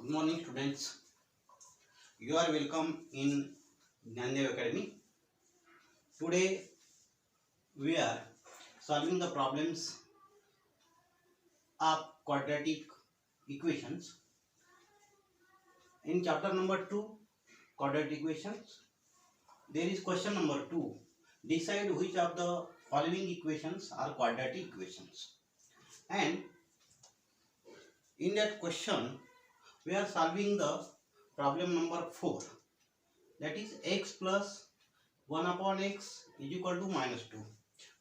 Good morning, students. You are welcome in Jnandev Academy. Today we are solving the problems of quadratic equations. In chapter number 2, quadratic equations, there is question number 2. Decide which of the following equations are quadratic equations. And in that question, we are solving the problem number 4. That is x plus 1 upon x is equal to minus 2.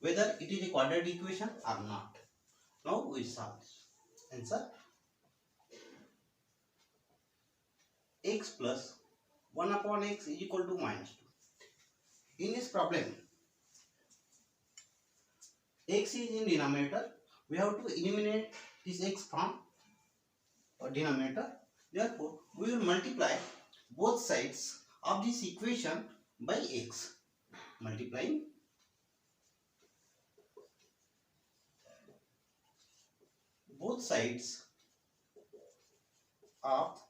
Whether it is a quadratic equation or not. Now we solve this. Answer: x plus 1 upon x is equal to minus 2. In this problem, x is in denominator. We have to eliminate this x from denominator. Therefore, we will multiply both sides of this equation by x. Multiplying both sides of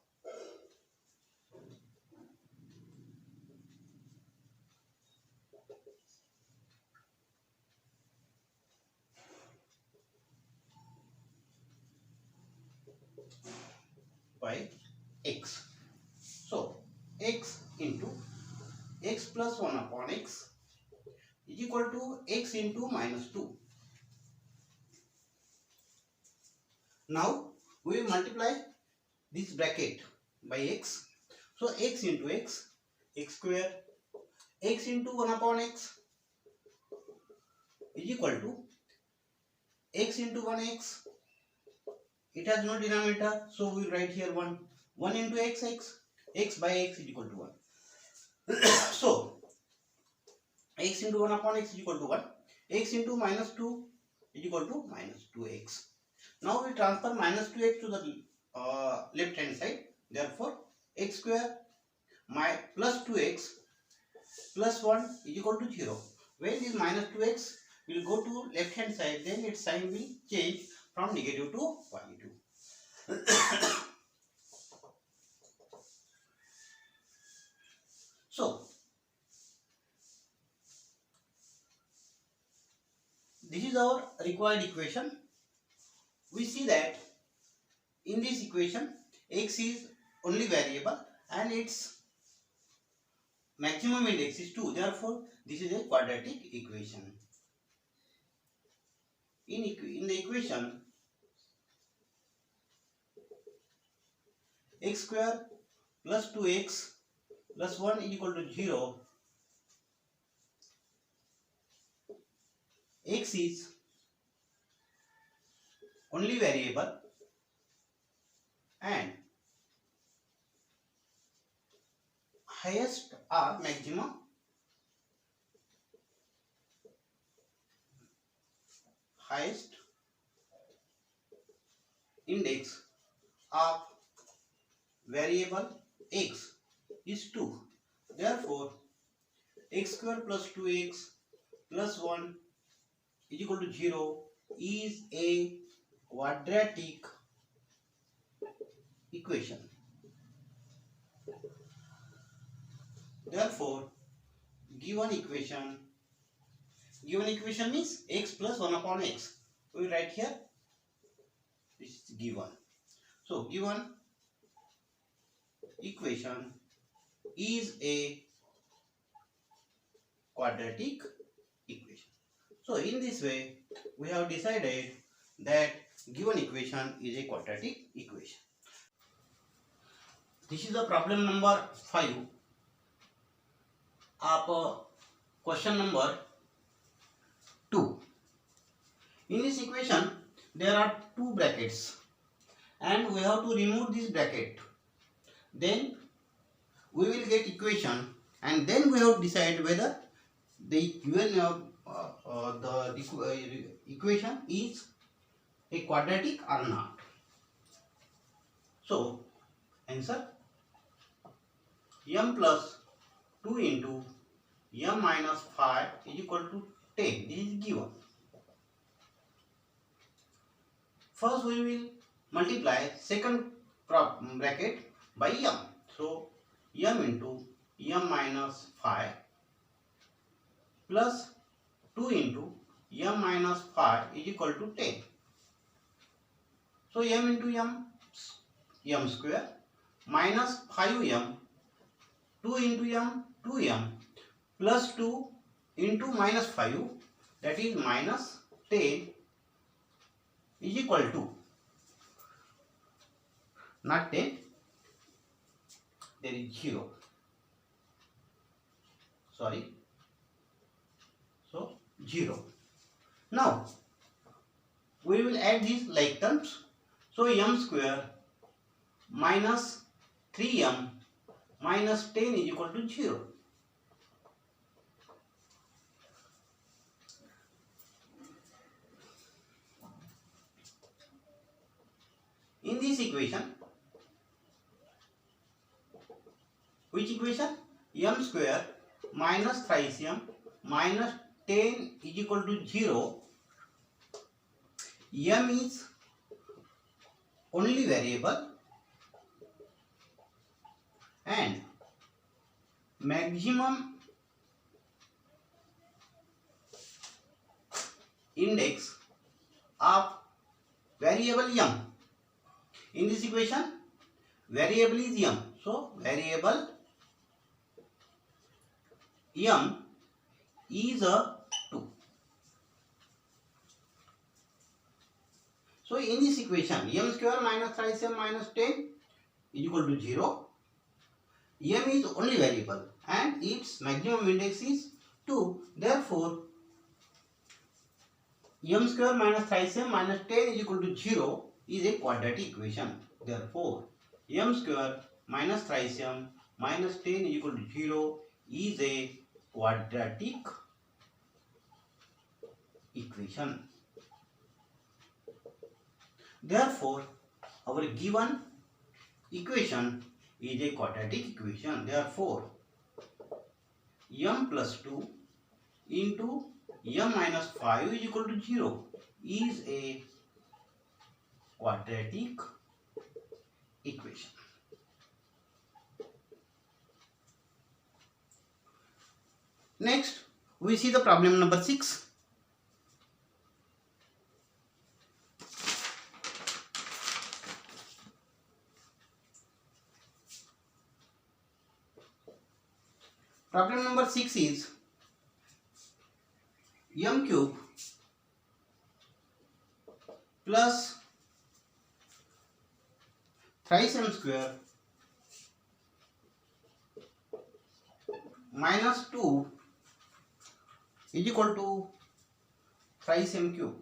by x. So, x into x plus 1 upon x is equal to x into minus 2. Now, we will multiply this bracket by x. So, x into x, x square, x into 1 upon x is equal to x into 1x. It has no denominator, so we will write here 1. 1 into x, x by x is equal to 1. So, x into 1 upon x is equal to 1. X into minus 2 is equal to minus 2x. Now we transfer minus 2x to the left hand side. Therefore, x square plus 2x plus 1 is equal to 0. When this minus 2x will go to left hand side, then its sign will change from negative to positive. So, this is our required equation. We see that in this equation, x is only variable and its maximum index is 2. Therefore, this is a quadratic equation. In the equation, x square plus 2x plus 1 is equal to 0. X is only variable and highest or maximum highest index of variable x is 2. Therefore, x square plus 2x plus 1 is equal to 0 is a quadratic equation. Therefore, given equation means x plus 1 upon x. We will write here, this is given. So, given equation is a quadratic equation. So, in this way, we have decided that given equation is a quadratic equation. This is the problem number 5 of question number 2. In this equation, there are two brackets and we have to remove this bracket. Then we will get equation and then we have to decide whether the given equation is a quadratic or not. So, answer: m plus 2 into m minus 5 is equal to 10. This is given. First we will multiply second bracket by m. So m into m minus 5 plus 2 into m minus 5 is equal to 10. So m into m square minus 5m, 2 into m, 2m plus 2 into minus 5, that is minus 10 is equal to, not 10, there is 0, sorry, so 0. Now we will add these like terms. So m square minus 3m minus 10 is equal to 0. In this equation, which equation? M square minus thrice m minus 10 is equal to 0. M is only variable and maximum index of variable m. In this equation, variable is m. So variable m is a 2. So in this equation, m square minus thrice m minus 10 is equal to 0. M is only variable and its maximum index is 2. Therefore, m square minus thrice m minus 10 is equal to 0 is a quadratic equation. Therefore, m square minus thrice m minus 10 is equal to 0 is a quadratic equation. Therefore, our given equation is a quadratic equation. Therefore, m plus 2 into m minus 5 is equal to 0 is a quadratic equation. Next, we see the problem number 6. Problem number 6 is m cube plus thrice m square minus 2 is equal to thrice m cube.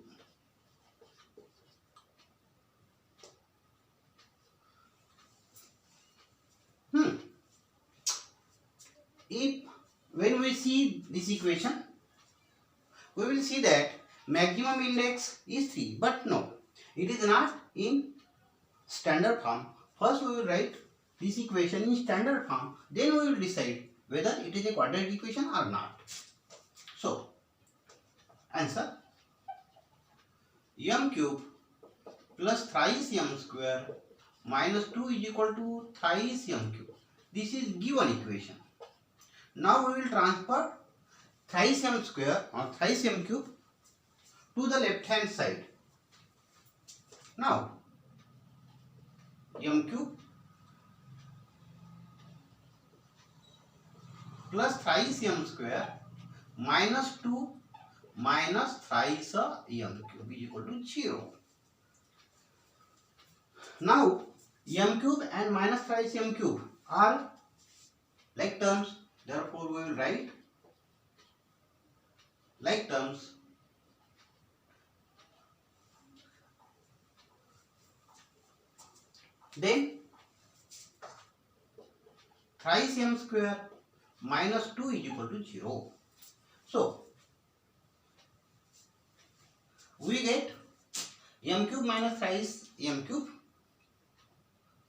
If when we see this equation, we will see that maximum index is 3, but no, it is not in standard form. First we will write this equation in standard form, then we will decide whether it is a quadratic equation or not. So, answer m cube plus thrice m square minus 2 is equal to thrice m cube. This is given equation. Now we will transfer thrice m square or thrice m cube to the left hand side. Now m cube plus thrice m square minus 2 minus thrice m cube is equal to 0. Now m cube and minus thrice m cube are like terms. Therefore, we will write like terms. Then thrice m square minus 2 is equal to 0. So, we get m cube minus thrice m cube.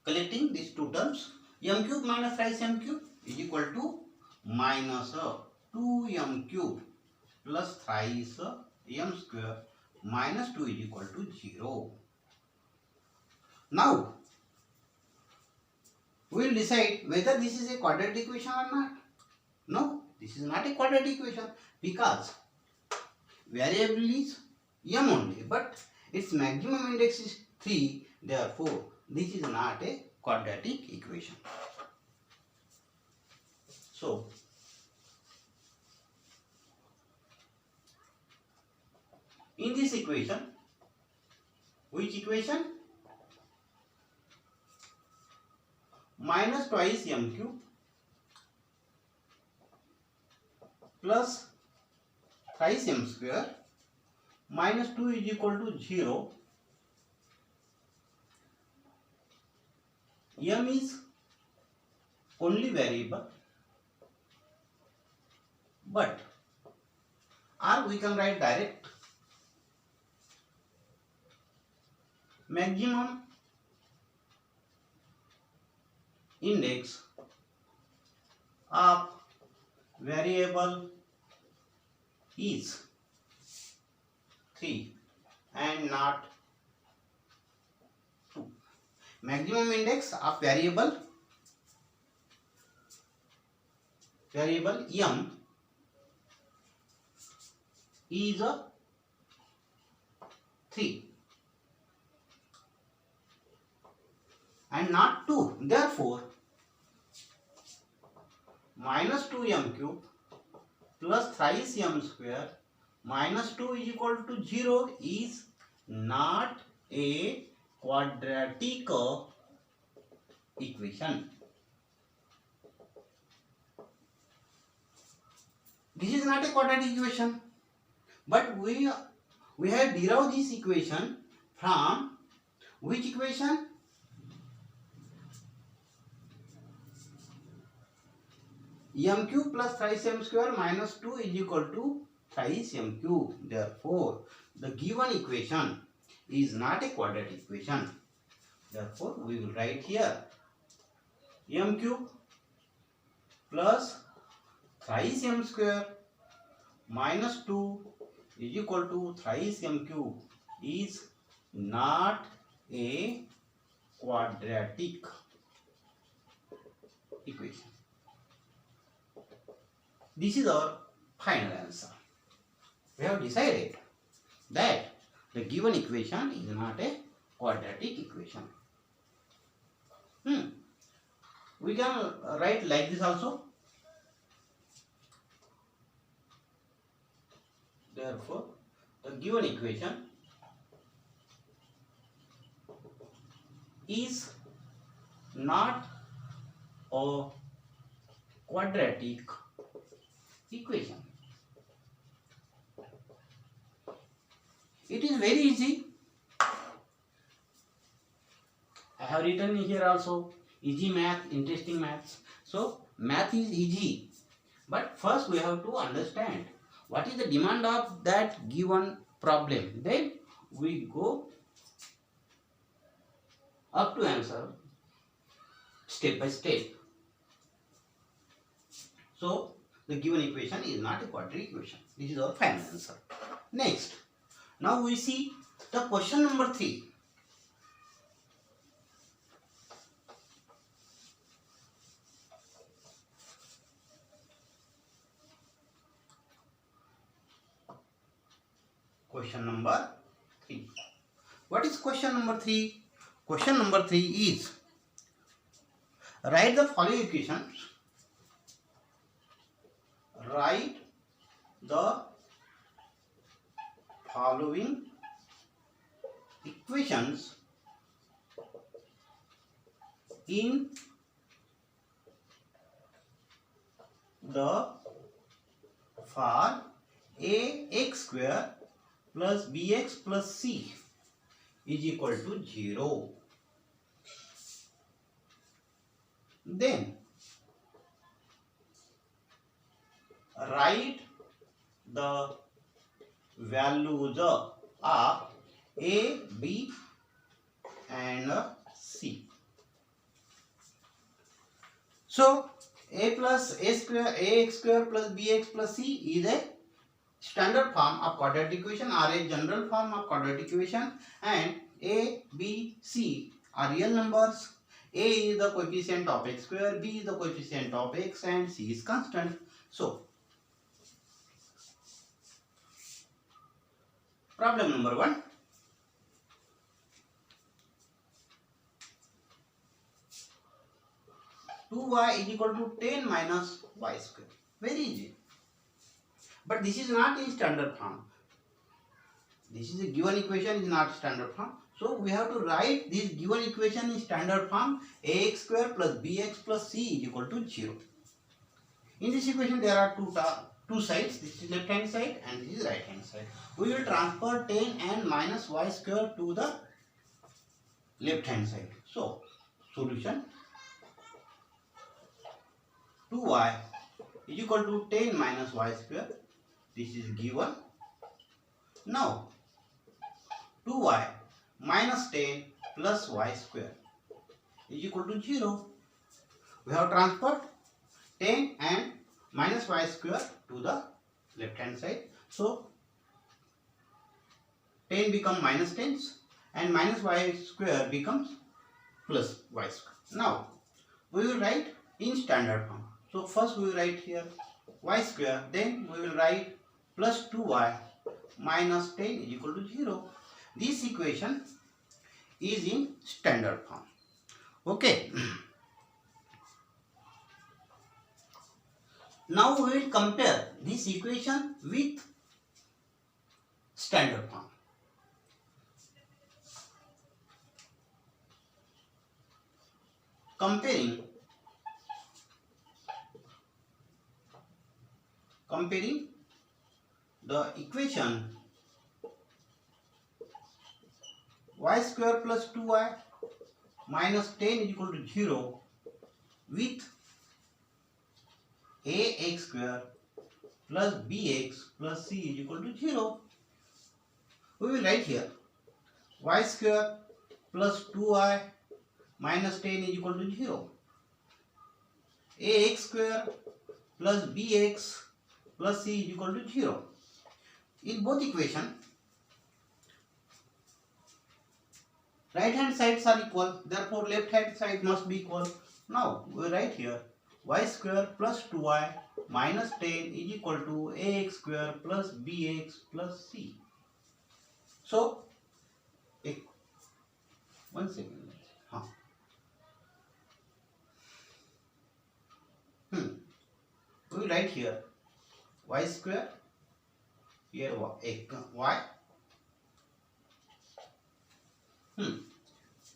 Collecting these two terms, m cube minus thrice m cube is equal to minus 2m cube plus thrice m square minus 2 is equal to 0. Now, we we will decide whether this is a quadratic equation or not. No, this is not a quadratic equation because variable is m only, but its maximum index is 3. Therefore, this is not a quadratic equation. So, in this equation, which equation? Minus twice m cube plus thrice m square minus 2 is equal to 0. M is only variable, but or we can write direct. Maximum index of variable is 3 and not 2. Maximum index of variable m is 3 and not 2. Therefore, minus 2m cube plus thrice m square minus 2 is equal to 0 is not a quadratic equation. This is not a quadratic equation, but we have derived this equation from which equation? M cube plus thrice m square minus 2 is equal to thrice m cube. Therefore, the given equation is not a quadratic equation. Therefore, we will write here m cube plus thrice m square minus 2 is equal to thrice m cube is not a quadratic equation. This is our final answer. We have decided that the given equation is not a quadratic equation. We can write like this also. Therefore, the given equation is not a quadratic equation. It is very easy. I have written here also easy math, interesting maths. So math is easy, but first we have to understand what is the demand of that given problem. Then we go up to answer step by step. So the given equation is not a quadratic equation. This is our final answer. Next, now we see the question number 3. Question number 3. What is question number 3? Question number 3 is write the following equations. Write the following equations in the for ax square plus bx plus c is equal to 0. Then write the values of a, b and c. So a plus a square, ax square plus bx plus c is a standard form of quadratic equation or a general form of quadratic equation, and a, b, c are real numbers. A is the coefficient of x square, B is the coefficient of x, and C is constant. So, problem number 1. Two y is equal to 10 minus y square. Very easy. But this is not in standard form. This is a given equation is not standard form. So we have to write this given equation in standard form. Ax square plus bx plus c is equal to 0. In this equation there are two sides. This is left hand side and this is right hand side. We will transfer 10 and minus y square to the left hand side. So solution 2y is equal to 10 minus y square. This is given. Now 2y minus 10 plus y square is equal to 0. We have transferred 10 and minus y square to the left hand side. So 10 become minus 10 and minus y square becomes plus y square. Now we will write in standard form. So first we will write here y square, then we will write plus 2y minus 10 is equal to 0. This equation is in standard form. Okay. Now we will compare this equation with standard form. Comparing the equation y square plus 2y minus 10 is equal to 0 with ax square plus bx plus c is equal to 0. We will write here y square plus 2y minus 10 is equal to 0. Ax square plus bx plus c is equal to 0. In both equations, right hand sides are equal, therefore left hand side must be equal. Now we write here y square plus 2y minus 10 is equal to ax square plus bx plus c. So, one second. We write here y square, here y.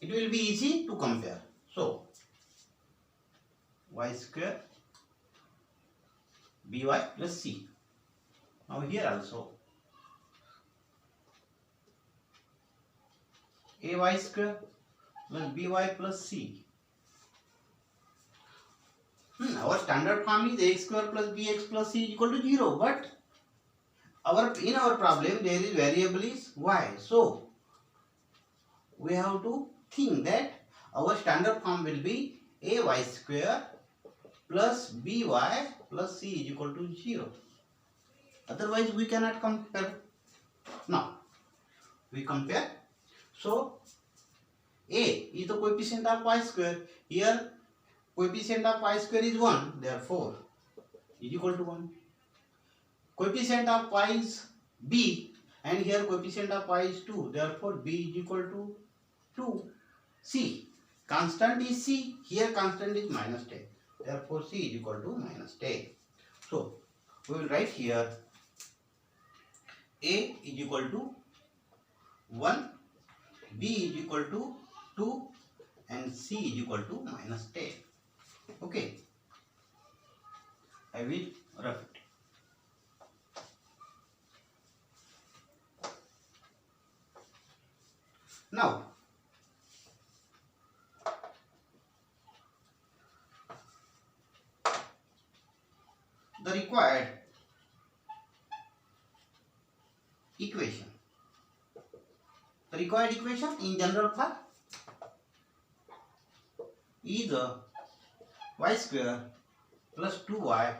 It will be easy to compare. So y square by plus c. Now here also ay square plus by plus c. Our standard form is x square plus bx plus c equal to 0, but in our problem there is variable is y. So we have to think that our standard form will be ay square plus by plus c is equal to 0. Otherwise we cannot compare. Now we compare. So a is the coefficient of y square. Here coefficient of y square is 1, therefore is equal to 1. Coefficient of y is b, and here coefficient of y is 2, therefore b is equal to 2. C, constant is c, here constant is minus 10, therefore c is equal to minus 10. So we will write here a is equal to 1, b is equal to 2, and c is equal to minus 10. Okay, I will rough it. Now the required equation. The required equation in general form is the y square plus 2y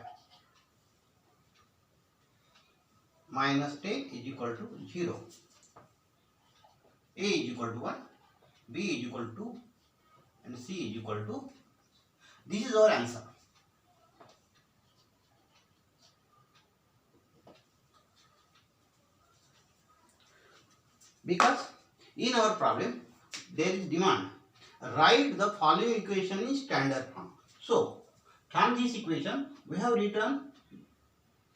minus 10 is equal to 0. A is equal to 1, B is equal to and C is equal to, this is our answer. Because in our problem there is demand, write the following equation in standard form. So from this equation we have written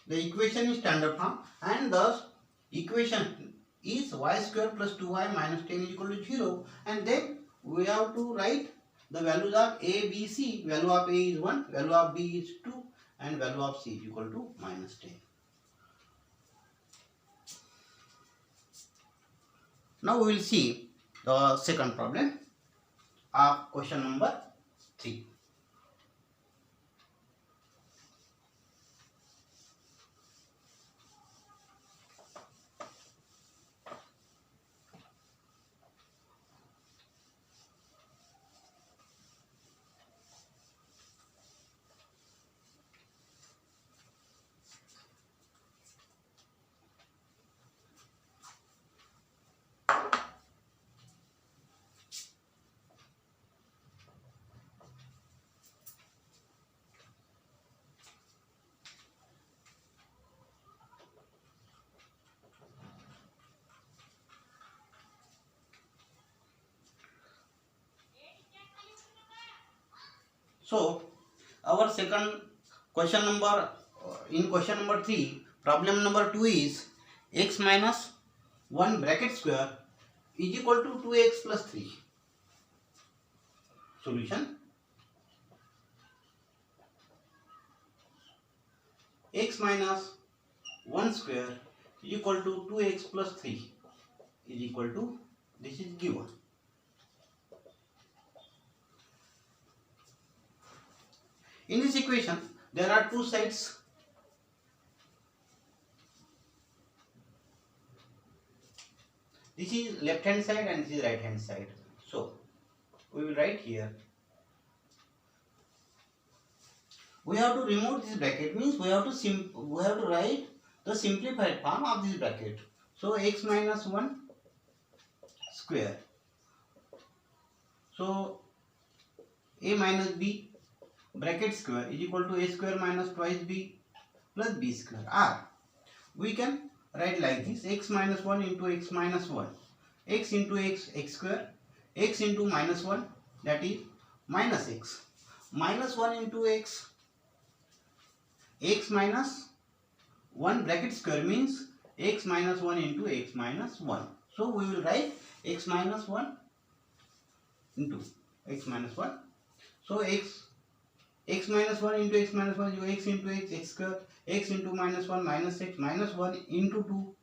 the equation in standard form, and the equation is y square plus 2y minus 10 is equal to 0, and then we have to write the values of a, b, c. Value of a is 1, value of b is 2, and value of c is equal to minus 10. Now we will see the second problem of question number 3. So our second question number, in question number 3, problem number 2 is x minus 1 bracket square is equal to 2x plus 3. Solution: x minus 1 square is equal to 2x plus 3 is equal to, this is given. In this equation there are two sides. This is left hand side and this is right hand side. So we will write here, we have to remove this bracket, means we have to write the simplified form of this bracket. So x minus 1 square, so a minus b bracket square is equal to a square minus twice b plus b square, or we can write like this: x minus 1 into x minus 1, x into x, x square, x into minus 1, that is minus x, minus 1 into x, x minus 1 bracket square means x minus 1 into x minus 1. So we will write x minus 1 into x minus 1. So x minus 1 into x minus 1 is x into x, x square, x into minus 1 minus x, minus 1 into 2,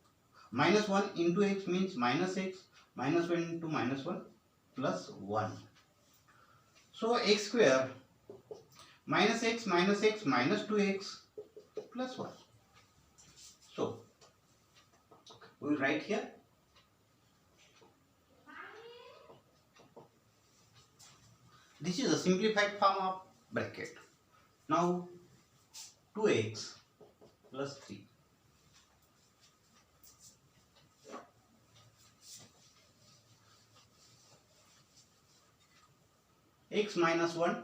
minus 1 into x means minus x, minus 1 into minus 1 plus 1. So x square minus x minus 2x plus 1. So we will write here, this is a simplified form of bracket. Now 2x plus 3. X minus 1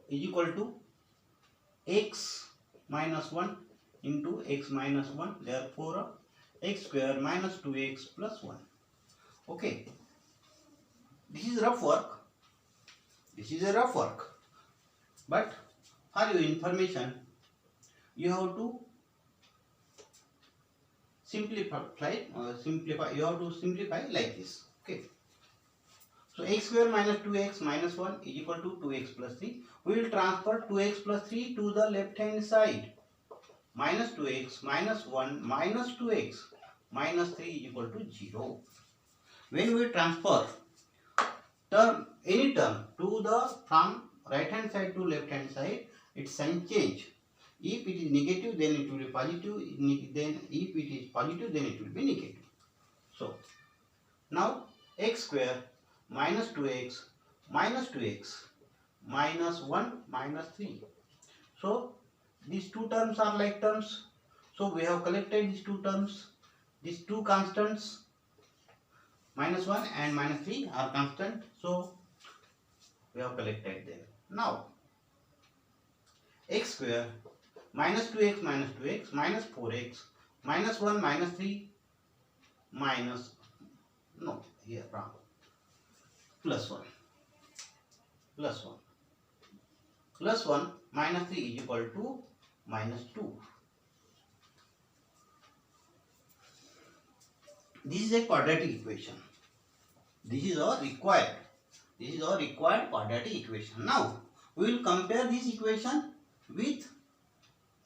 is equal to x minus 1 into x minus 1, therefore x square minus 2x plus 1. Okay, this is rough work. This is a rough work, but for your information you have to simplify. You have to simplify like this. Okay, so x square minus 2x minus 1 is equal to 2x plus 3. We will transfer 2x plus 3 to the left hand side. Minus 2x minus 1 minus 2x minus 3 is equal to 0. When we transfer any term to the from right hand side to left hand side, its sign change. If it is negative, then it will be positive. Then if it is positive, then it will be negative. So now x square minus 2x minus 2x minus 1 minus 3. So these two terms are like terms. So we have collected these two terms. These two constants, minus 1 and minus 3, are constant. So we have collected there. Now x square minus 2x minus 4x minus 1 minus 3 minus, no, here wrong, plus 1 plus 1 plus 1 minus 3 is equal to minus 2. This is a quadratic equation. This is our required quadratic equation. Now we will compare this equation with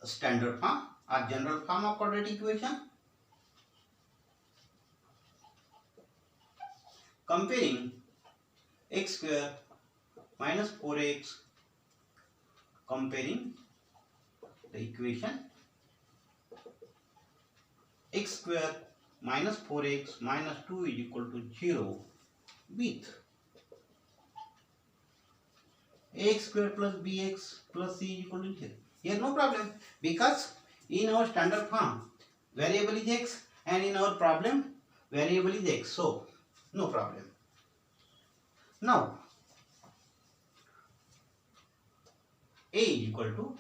a standard form or general form of quadratic equation. Comparing x square minus 4x, comparing the equation x square minus 4x minus 2 is equal to 0 with ax square plus bx plus c is equal to 0. Here no problem, because in our standard form variable is x and in our problem variable is x, so no problem. Now a is equal to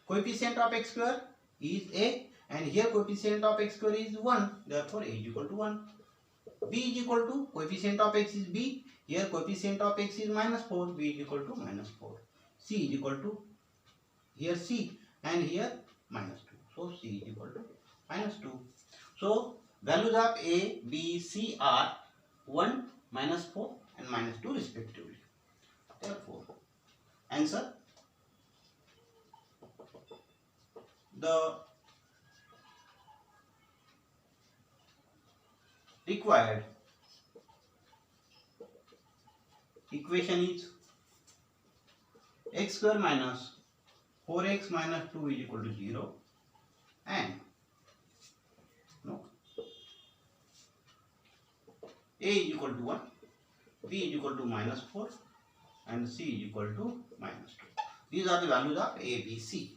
coefficient of x square is a, and here coefficient of x square is 1, therefore a is equal to 1. B is equal to coefficient of x is b, here coefficient of x is minus 4, b is equal to minus 4. C is equal to here c and here minus 2, so c is equal to minus 2. So values of a, b, c are 1, minus 4 and minus 2 respectively. Therefore answer, the required equation is x square minus 4x minus 2 is equal to 0 and no, a is equal to 1, b is equal to minus 4 and c is equal to minus 2. These are the values of a, b, c.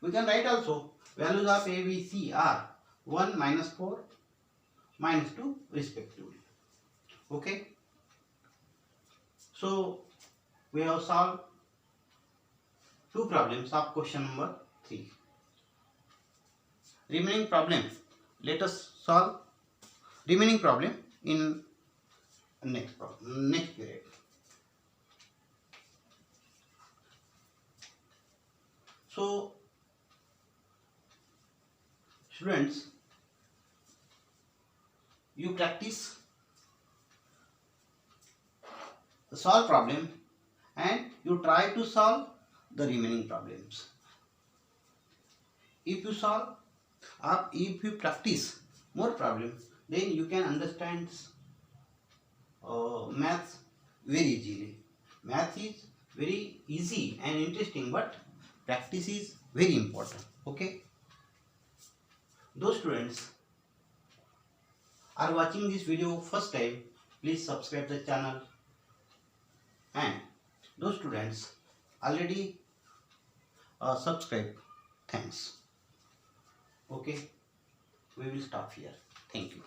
We can write also values of a, b, c are 1, minus 4, minus 2 respectively. Okay. So we have solved two problems of question number 3. Remaining problem, let us solve remaining problem in next period. So students, you practice the solve problem and you try to solve the remaining problems. If you solve or if you practice more problems, then you can understand maths very easily. Math is very easy and interesting, but practice is very important. Okay. Those students are watching this video first time, please subscribe the channel, and those students already subscribe, thanks. Okay, we will stop here. Thank you.